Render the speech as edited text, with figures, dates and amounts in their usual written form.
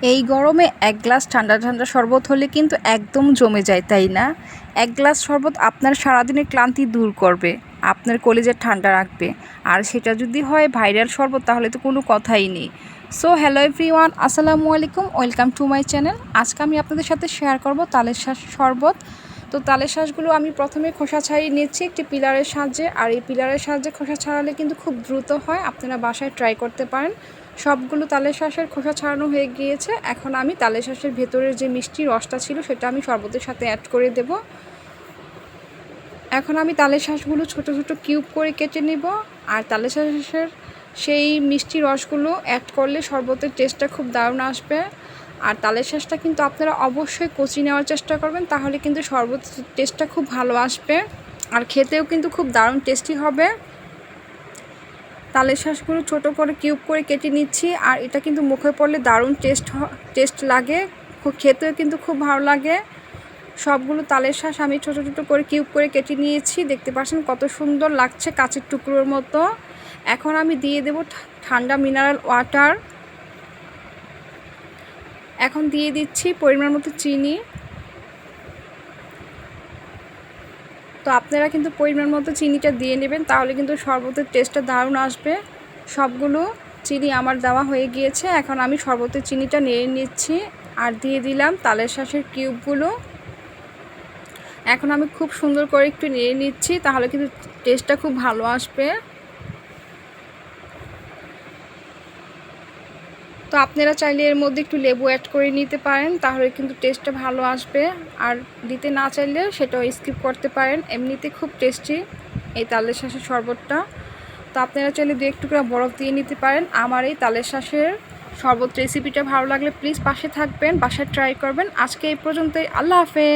এই গরমে এক গ্লাস ঠান্ডা ঠান্ডা শরবত হলে কিন্তু একদম জমে যায়, তাই না? এক গ্লাস শরবত আপনার সারাদিনের ক্লান্তি দূর করবে, আপনার কলিজা ঠান্ডা রাখবে। আর সেটা যদি হয় ভাইরাল শরবত, তাহলে তো কোনো কথাই নেই। সো হ্যালো এভরিওয়ান, আসসালামু আলাইকুম, ওয়েলকাম টু মাই চ্যানেল। আজকে আমি আপনাদের সাথে শেয়ার করব তালের শাঁস শরবত। তো তালের শাঁসগুলো আমি প্রথমে খোসা ছাড়িয়ে নিচ্ছি একটি পিলারের সাহায্যে। আর এই পিলারের সাহায্যে খোসা ছাড়ালে কিন্তু খুব দ্রুত হয়, আপনারা বাসায় ট্রাই করতে পারেন। সবগুলো তালের শাঁসের খোসা ছাড়ানো হয়ে গিয়েছে। এখন আমি তালের শাঁসের ভেতরের যে মিষ্টি রসটা ছিল সেটা আমি শরবতের সাথে অ্যাড করে দেব। এখন আমি তালের শাঁসগুলো ছোট ছোট কিউব করে কেটে নেব। আর তালের শাঁসের সেই মিষ্টি রসগুলো অ্যাড করলে শরবতের টেস্টটা খুব দারুণ আসবে। আর তালের শাঁসটা কিন্তু আপনারা অবশ্যই কচি নেওয়ার চেষ্টা করবেন, তাহলে কিন্তু শরবতের টেস্টটা খুব ভালো আসবে আর খেতেও কিন্তু খুব দারুণ টেস্টি হবে। তালের শাঁসগুলো ছোটো করে কিউব করে কেটে নিচ্ছি। আর এটা কিন্তু মুখে পড়লে দারুণ টেস্ট লাগে, খেতেও কিন্তু খুব ভালো লাগে। সবগুলো তালের শাঁস আমি ছোটো ছোটো করে কিউব করে কেটে নিয়েছি, দেখতে পাচ্ছেন কত সুন্দর লাগছে, কাঁচের টুকরোর মতো। এখন আমি দিয়ে দেব ঠান্ডা মিনারেল ওয়াটার। এখন দিয়ে দিচ্ছি পরিমাণ মতো চিনি। তো আপনারা কিন্তু পরিমাণ মতো চিনিটা দিয়ে নেবেন, তাহলে কিন্তু শরবতের টেস্টটা দারুণ আসবে। সবগুলো চিনি আমার দেওয়া হয়ে গিয়েছে। এখন আমি শরবতের চিনিটা নিয়ে নিচ্ছি আর দিয়ে দিলাম তালের শাঁসের কিউবগুলো। এখন আমি খুব সুন্দর করে একটু নিয়ে নিচ্ছি, তাহলে কিন্তু টেস্টটা খুব ভালো আসবে। তো আপনারা চাইলে এর মধ্যে একটু লেবু অ্যাড করে নিতে পারেন, তাহলে কিন্তু টেস্টটা ভালো আসবে। আর দিতে না চাইলে সেটাও স্কিপ করতে পারেন, এমনিতে খুব টেস্টি এই তালের শাঁসের শরবতটা। তো আপনারা চাইলে দু একটু করে বরফ দিয়ে নিতে পারেন। আমার এই তালের শাঁসের শরবত রেসিপিটা ভালো লাগলে প্লিজ পাশে থাকবেন, বাসায় ট্রাই করবেন। আজকে এই পর্যন্তই, আল্লাহ হাফেজ।